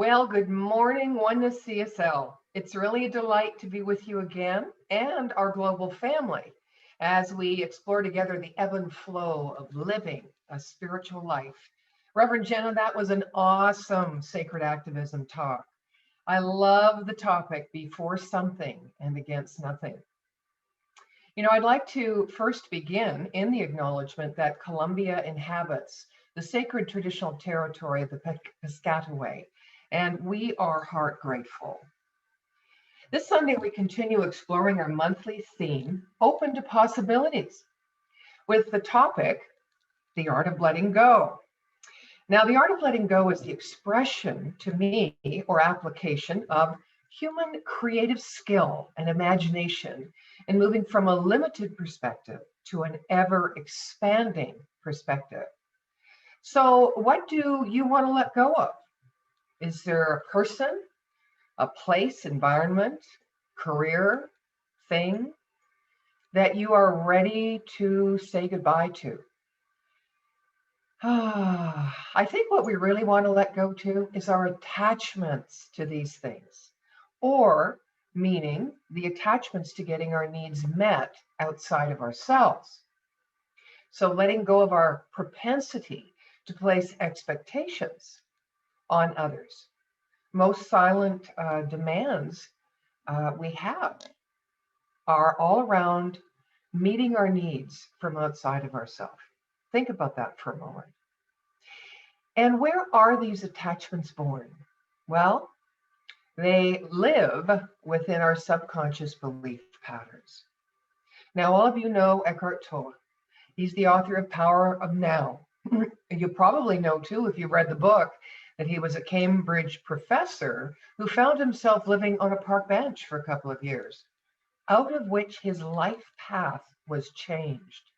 Well, good morning, Oneness CSL. It's really a delight to be with you again and our global family as we explore together the ebb and flow of living a spiritual life. Reverend Jenna, that was an awesome sacred activism talk. I love the topic before something and against nothing. I'd like to first begin in the acknowledgement that Colombia inhabits the sacred traditional territory of the Piscataway, and we are heart grateful. This Sunday, we continue exploring our monthly theme, Open to Possibilities, with the topic, The Art of Letting Go. Now, the art of letting go is the expression, to me, or application of human creative skill and imagination in moving from a limited perspective to an ever expanding perspective. So, what do you want to let go of? Is there a person, a place, environment, career, thing that you are ready to say goodbye to? I think what we really want to let go to is our attachments to these things, or meaning the attachments to getting our needs met outside of ourselves. So letting go of our propensity to place expectations on others. Most silent demands we have are all around meeting our needs from outside of ourselves. Think about that for a moment. And where are these attachments born? Well, they live within our subconscious belief patterns. Now, all of you know Eckhart Tolle. He's the author of Power of Now. You probably know, too, if you read the book, that he was a Cambridge professor who found himself living on a park bench for a couple of years, out of which his life path was changed.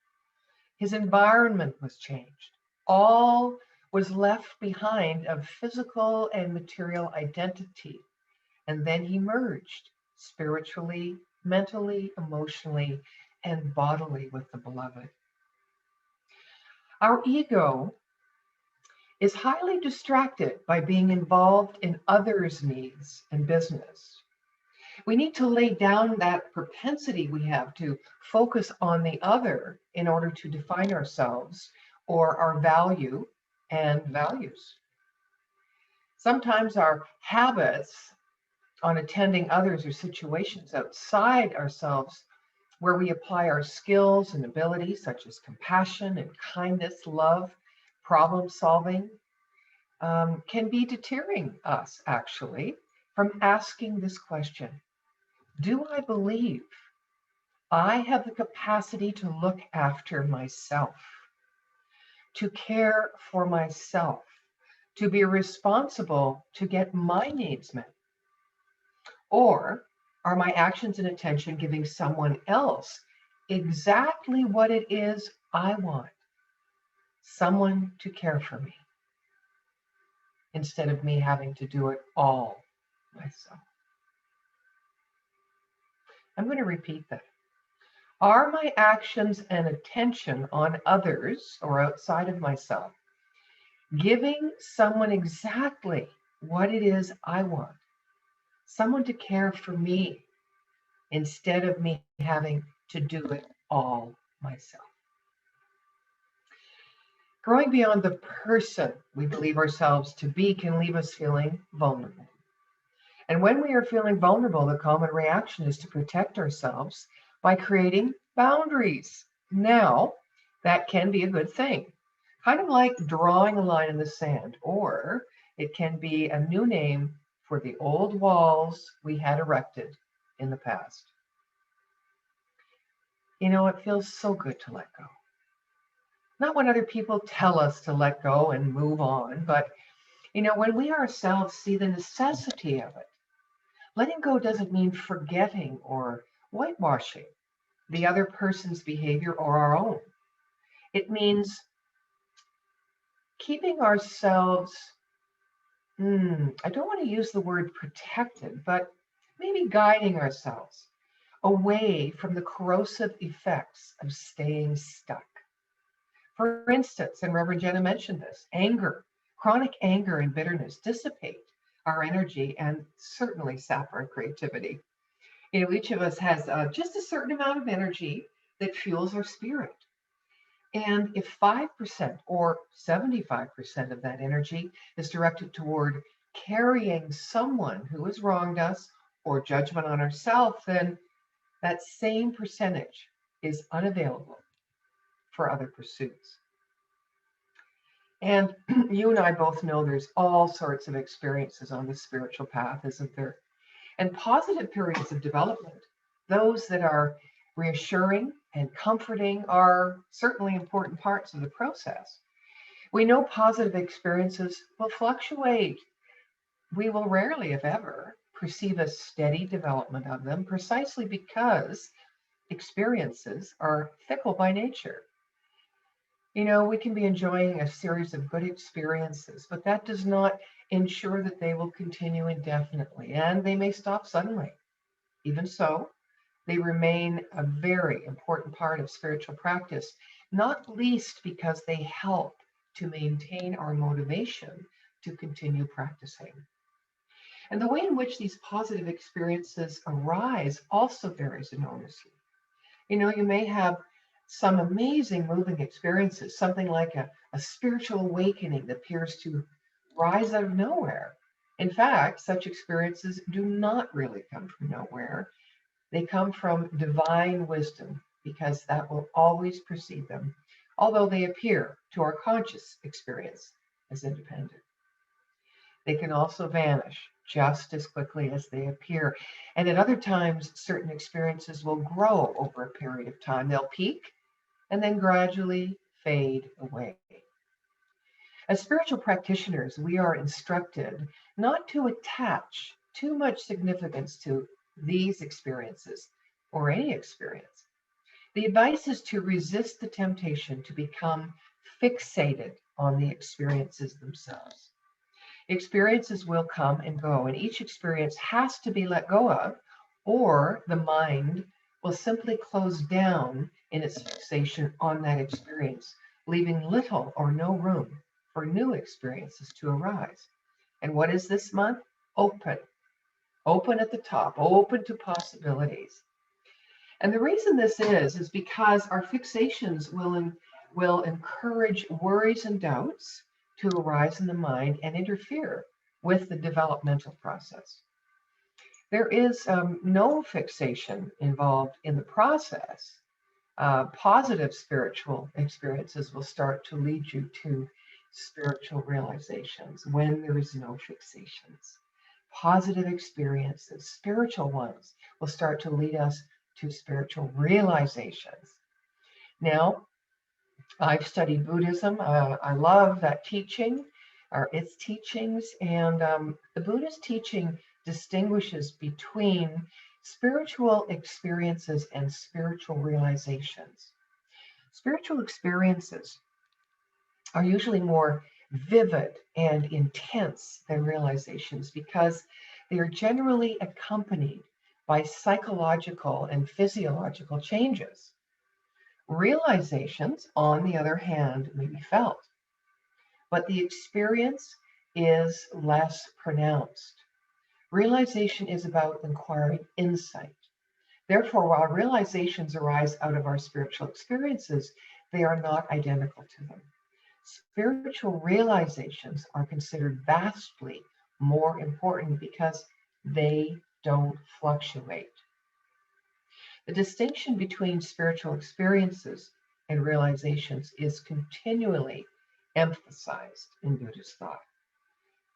His environment was changed. All was left behind of physical and material identity. And then he merged spiritually, mentally, emotionally, and bodily with the beloved. Our ego is highly distracted by being involved in others' needs and business. We need to lay down that propensity we have to focus on the other in order to define ourselves or our value and values. Sometimes our habits on attending others or situations outside ourselves, where we apply our skills and abilities such as compassion and kindness, love, problem solving, can be deterring us actually from asking this question: do I believe I have the capacity to look after myself, to care for myself, to be responsible to get my needs met? Or are my actions and attention giving someone else exactly what it is I want? Someone to care for me, instead of me having to do it all myself. I'm going to repeat that. Are my actions and attention on others or outside of myself giving someone exactly what it is I want? Someone to care for me instead of me having to do it all myself. Growing beyond the person we believe ourselves to be can leave us feeling vulnerable. And when we are feeling vulnerable, the common reaction is to protect ourselves by creating boundaries. Now, that can be a good thing, kind of like drawing a line in the sand, or it can be a new name for the old walls we had erected in the past. It feels so good to let go. Not when other people tell us to let go and move on, but when we ourselves see the necessity of it. Letting go doesn't mean forgetting or whitewashing the other person's behavior or our own. It means keeping ourselves, I don't want to use the word protected, but maybe guiding ourselves away from the corrosive effects of staying stuck. For instance, and Reverend Jenna mentioned this, anger, chronic anger and bitterness dissipate our energy and certainly sap our creativity. You know, each of us has just a certain amount of energy that fuels our spirit. And if 5% or 75% of that energy is directed toward carrying someone who has wronged us or judgment on ourselves, then that same percentage is unavailable for other pursuits. And you and I both know there's all sorts of experiences on the spiritual path, isn't there? And positive periods of development, those that are reassuring and comforting, are certainly important parts of the process. We know positive experiences will fluctuate. We will rarely, if ever, perceive a steady development of them precisely because experiences are fickle by nature. You know, we can be enjoying a series of good experiences, but that does not ensure that they will continue indefinitely, and they may stop suddenly. Even so, they remain a very important part of spiritual practice, not least because they help to maintain our motivation to continue practicing. And the way in which these positive experiences arise also varies enormously. You know, you may have some amazing moving experiences, something like a spiritual awakening that appears to rise out of nowhere. In fact, such experiences do not really come from nowhere. They come from divine wisdom because that will always precede them, although they appear to our conscious experience as independent. They can also vanish just as quickly as they appear. And at other times, certain experiences will grow over a period of time. They'll peak and then gradually fade away. As spiritual practitioners, we are instructed not to attach too much significance to these experiences or any experience. The advice is to resist the temptation to become fixated on the experiences themselves. Experiences will come and go, and each experience has to be let go of, or the mind will simply close down in its fixation on that experience, leaving little or no room for new experiences to arise. And what is this month? Open. Open at the top, open to possibilities. And the reason this is because our fixations will encourage worries and doubts to arise in the mind and interfere with the developmental process. There is no fixation involved in the process. Positive spiritual experiences will start to lead you to spiritual realizations when there is no fixations. Positive experiences, spiritual ones, will start to lead us to spiritual realizations. Now, I've studied Buddhism. I love that teaching, or its teachings, and the Buddhist teaching distinguishes between spiritual experiences and spiritual realizations. Spiritual experiences are usually more vivid and intense than realizations because they are generally accompanied by psychological and physiological changes. Realizations, on the other hand, may be felt, but the experience is less pronounced. Realization is about acquiring insight. Therefore, while realizations arise out of our spiritual experiences, they are not identical to them. Spiritual realizations are considered vastly more important because they don't fluctuate. The distinction between spiritual experiences and realizations is continually emphasized in Buddhist thought.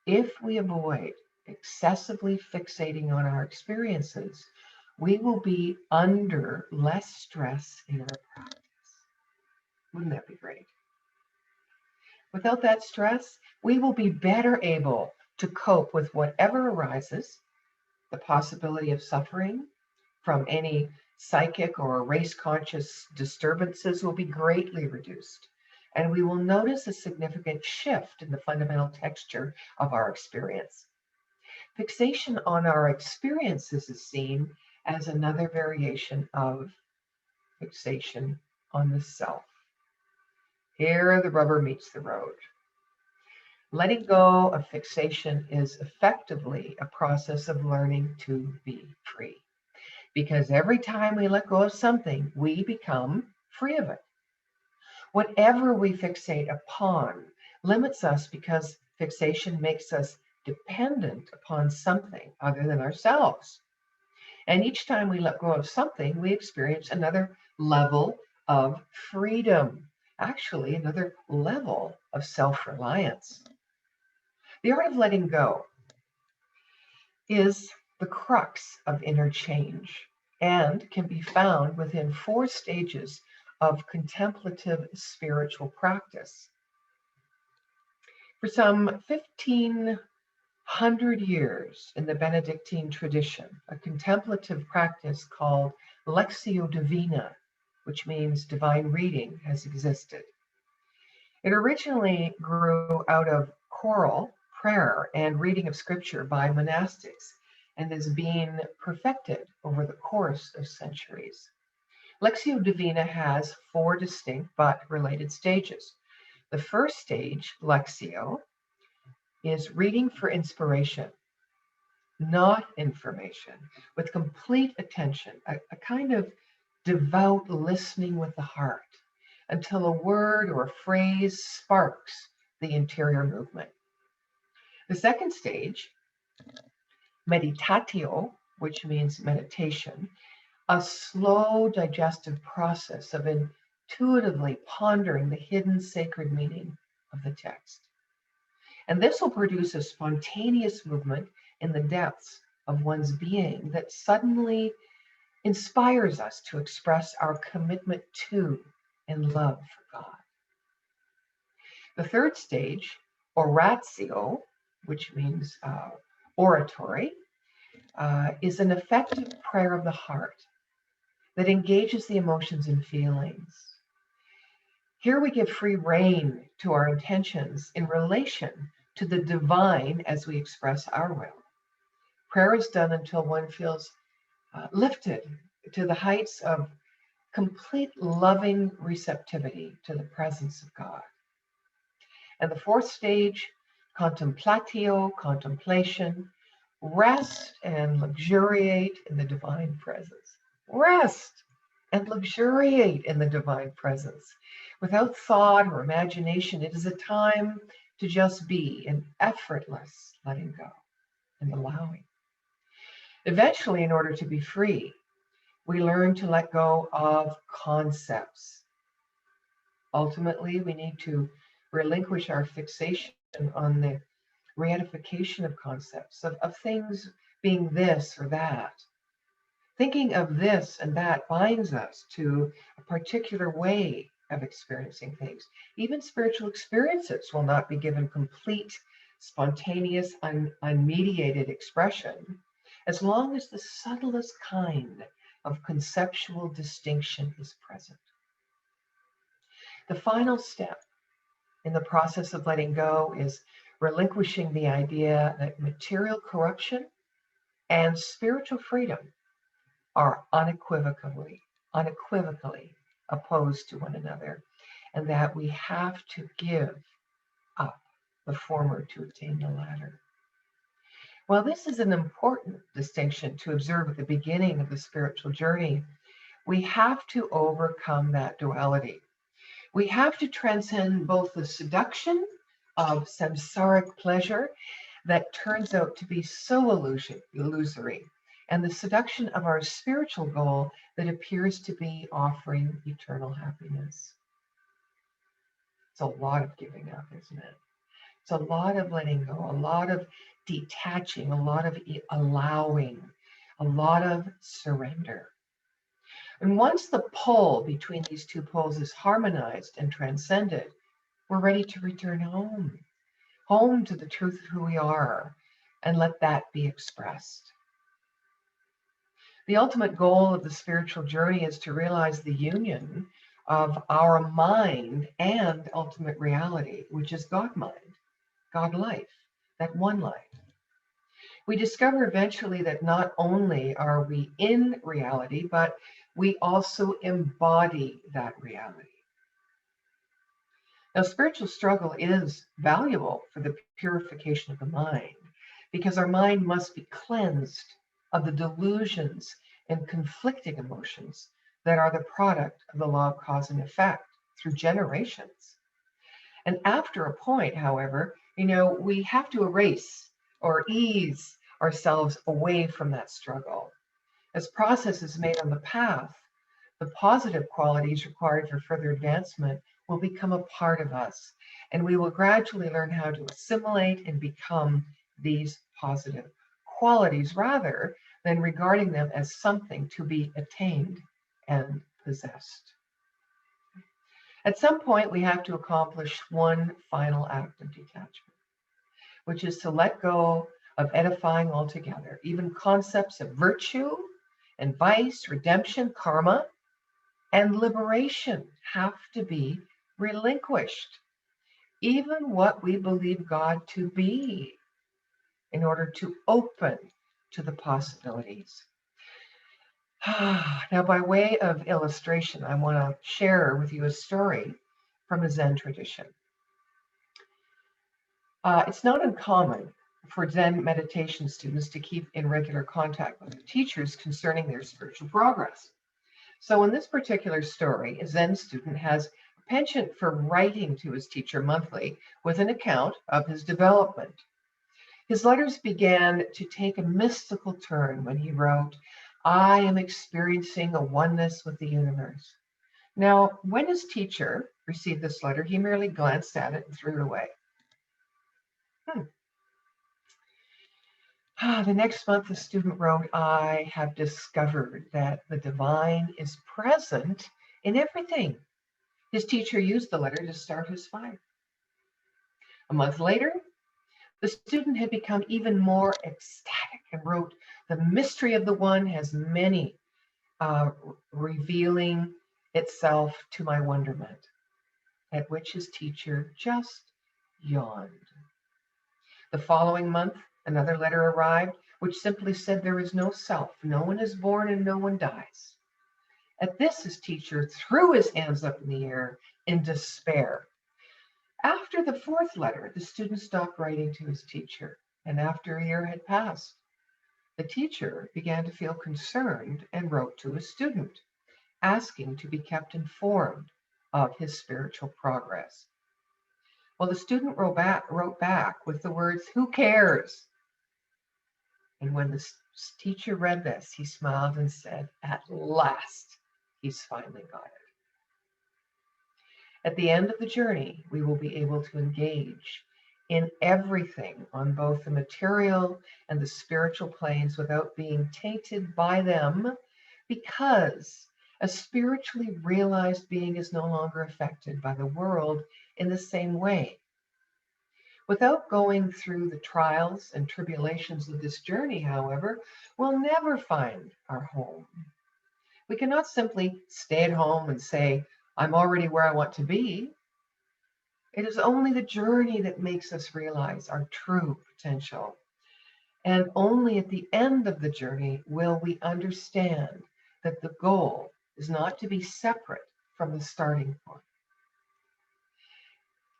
If we avoid excessively fixating on our experiences, we will be under less stress in our practice. Wouldn't that be great? Without that stress, we will be better able to cope with whatever arises. The possibility of suffering from any psychic or race conscious disturbances will be greatly reduced. And we will notice a significant shift in the fundamental texture of our experience. Fixation on our experiences is seen as another variation of fixation on the self. Here the rubber meets the road. Letting go of fixation is effectively a process of learning to be free. Because every time we let go of something, we become free of it. Whatever we fixate upon limits us because fixation makes us dependent upon something other than ourselves. And each time we let go of something, we experience another level of freedom, actually, another level of self reliance. The art of letting go is the crux of inner change and can be found within 4 stages of contemplative spiritual practice. For some 1500 years in the Benedictine tradition, a contemplative practice called Lectio Divina, which means divine reading, has existed. It originally grew out of choral prayer and reading of scripture by monastics and has been perfected over the course of centuries. Lectio Divina has 4 distinct but related stages. The first stage, Lectio, is reading for inspiration, not information, with complete attention, a kind of devout listening with the heart until a word or a phrase sparks the interior movement. The second stage, meditatio, which means meditation, a slow digestive process of intuitively pondering the hidden sacred meaning of the text. And this will produce a spontaneous movement in the depths of one's being that suddenly inspires us to express our commitment to and love for God. The third stage, oratio, which means oratory, is an effective prayer of the heart that engages the emotions and feelings. Here we give free rein to our intentions in relation to the divine as we express our will. Prayer is done until one feels lifted to the heights of complete loving receptivity to the presence of God. And the fourth stage, contemplatio, contemplation, rest and luxuriate in the divine presence. Rest and luxuriate in the divine presence. Without thought or imagination, it is a time to just be in effortless letting go and allowing. Eventually, in order to be free, we learn to let go of concepts. Ultimately, we need to relinquish our fixation on the reification of concepts, of things being this or that. Thinking of this and that binds us to a particular way of experiencing things. Even spiritual experiences will not be given complete, spontaneous, unmediated expression as long as the subtlest kind of conceptual distinction is present. The final step in the process of letting go is relinquishing the idea that material corruption and spiritual freedom are unequivocally opposed to one another, and that we have to give up the former to attain the latter. While this is an important distinction to observe at the beginning of the spiritual journey, we have to overcome that duality. We have to transcend both the seduction of samsaric pleasure that turns out to be so illusory, and the seduction of our spiritual goal that appears to be offering eternal happiness. It's a lot of giving up, isn't it? It's a lot of letting go, a lot of detaching, a lot of allowing, a lot of surrender. And once the pull between these two poles is harmonized and transcended, we're ready to return home, home to the truth of who we are, and let that be expressed. The ultimate goal of the spiritual journey is to realize the union of our mind and ultimate reality, which is God mind, God life, that one life. We discover eventually that not only are we in reality, but we also embody that reality. Now, spiritual struggle is valuable for the purification of the mind because our mind must be cleansed of the delusions and conflicting emotions that are the product of the law of cause and effect through generations. And after a point, however, we have to erase or ease ourselves away from that struggle. As process is made on the path, the positive qualities required for further advancement will become a part of us, and we will gradually learn how to assimilate and become these positive qualities rather than regarding them as something to be attained and possessed. At some point, we have to accomplish one final act of detachment, which is to let go of edifying altogether. Even concepts of virtue and vice, redemption, karma, and liberation have to be relinquished. Even what we believe God to be, in order to open to the possibilities. Now, by way of illustration, I want to share with you a story from a Zen tradition. It's not uncommon for Zen meditation students to keep in regular contact with their teachers concerning their spiritual progress. So in this particular story, a Zen student has a penchant for writing to his teacher monthly with an account of his development. His letters began to take a mystical turn when he wrote, "I am experiencing a oneness with the universe." Now, when his teacher received this letter, he merely glanced at it and threw it away. The next month, the student wrote, "I have discovered that the divine is present in everything." His teacher used the letter to start his fire. A month later, the student had become even more ecstatic and wrote, "The mystery of the one has many, revealing itself to my wonderment," at which his teacher just yawned. The following month, another letter arrived, which simply said, "There is no self. No one is born and no one dies." At this, his teacher threw his hands up in the air in despair. After the fourth letter, the student stopped writing to his teacher, and after a year had passed, the teacher began to feel concerned and wrote to his student, asking to be kept informed of his spiritual progress. Well, the student wrote back with the words, "Who cares?" And when the teacher read this, he smiled and said, "At last, he's finally got it." At the end of the journey, we will be able to engage in everything on both the material and the spiritual planes without being tainted by them, because a spiritually realized being is no longer affected by the world in the same way. Without going through the trials and tribulations of this journey, however, we'll never find our home. We cannot simply stay at home and say, "I'm already where I want to be." It is only the journey that makes us realize our true potential. And only at the end of the journey will we understand that the goal is not to be separate from the starting point.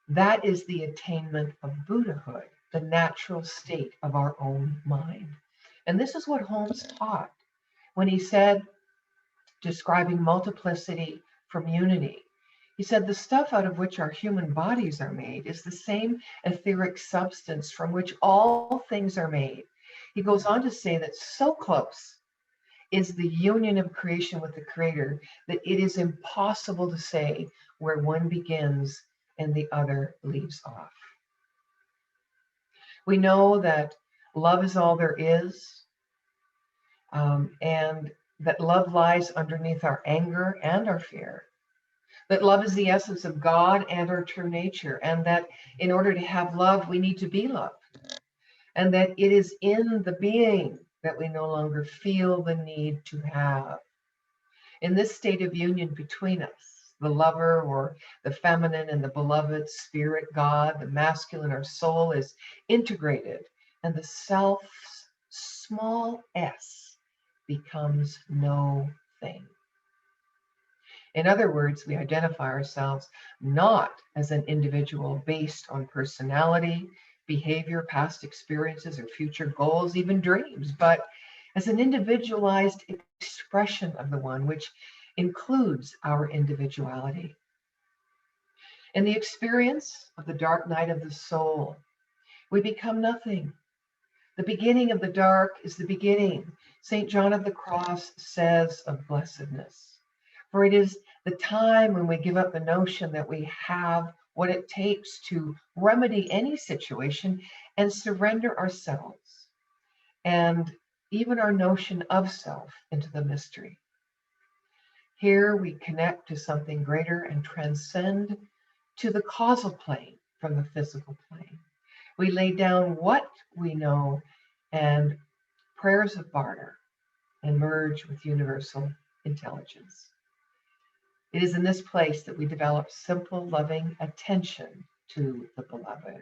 That is the attainment of Buddhahood, the natural state of our own mind. And this is what Holmes taught when he said, describing multiplicity from unity, he said, "The stuff out of which our human bodies are made is the same etheric substance from which all things are made." He goes on to say that so close is the union of creation with the Creator that it is impossible to say where one begins and the other leaves off. We know that love is all there is, and that love lies underneath our anger and our fear. That love is the essence of God and our true nature, and that in order to have love, we need to be loved. And that it is in the being that we no longer feel the need to have. In this state of union between us, the lover or the feminine and the beloved spirit, God, the masculine, our soul is integrated, and the self's small s becomes no thing. In other words, we identify ourselves not as an individual based on personality, behavior, past experiences, or future goals, even dreams, but as an individualized expression of the one, which includes our individuality. In the experience of the dark night of the soul, we become nothing. The beginning of the dark is the beginning, St. John of the Cross says, of blessedness. For it is the time when we give up the notion that we have what it takes to remedy any situation and surrender ourselves and even our notion of self into the mystery. Here we connect to something greater and transcend to the causal plane from the physical plane. We lay down what we know and prayers of barter and merge with universal intelligence. It is in this place that we develop simple, loving attention to the beloved.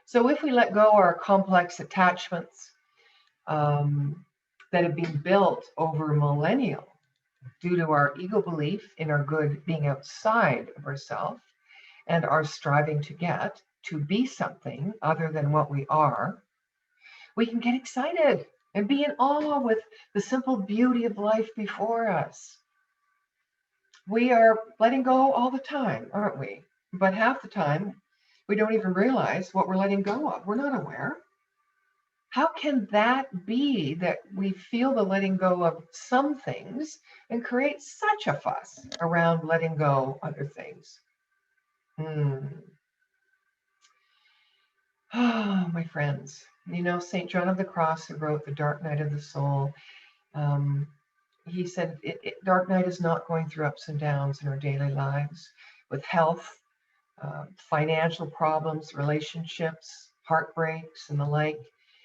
So if we let go our complex attachments that have been built over millennia due to our ego belief in our good being outside of ourselves and our striving to get to be something other than what we are, we can get excited and be in awe with the simple beauty of life before us. We are letting go all the time, aren't we? But half the time, we don't even realize what we're letting go of. We're not aware. How can that be that we feel the letting go of some things and create such a fuss around letting go other things? Oh, my friends, you know, St. John of the Cross, who wrote The Dark Night of the Soul, he said, dark night is not going through ups and downs in our daily lives with health, financial problems, relationships, heartbreaks, and the like,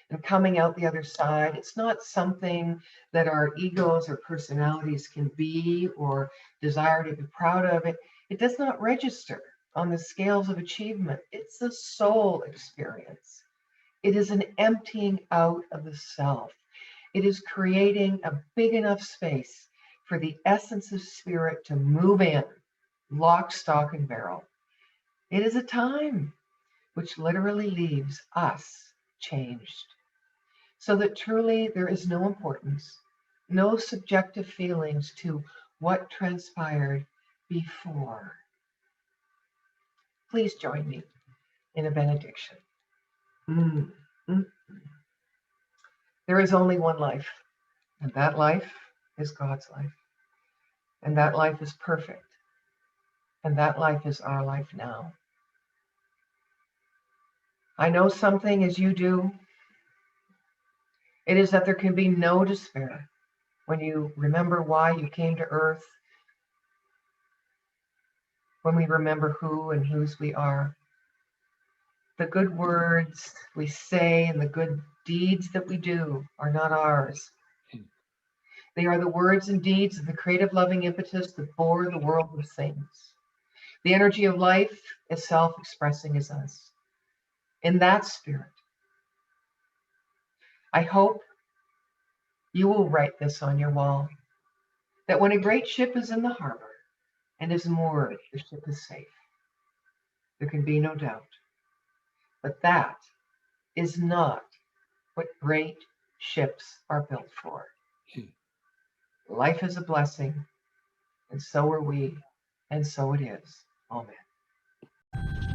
and coming out the other side. It's not something that our egos or personalities can be or desire to be proud of. It does not register on the scales of achievement. It's a soul experience. It is an emptying out of the self. It is creating a big enough space for the essence of spirit to move in, lock, stock, and barrel. It is a time which literally leaves us changed, so that truly there is no importance, no subjective feelings to what transpired before. Please join me in a benediction. Mm, mm. There is only one life, and that life is God's life. And that life is perfect. And that life is our life now. I know something as you do. It is that there can be no despair when you remember why you came to earth, when we remember who and whose we are. The good words we say and the good deeds that we do are not ours. They are the words and deeds of the creative loving impetus that bore the world with things. The energy of life is self-expressing as us. In that spirit, I hope you will write this on your wall, that when a great ship is in the harbor and is moored, the ship is safe. There can be no doubt. But that is not what great ships are built for. Life is a blessing, and so are we, and so it is. Amen.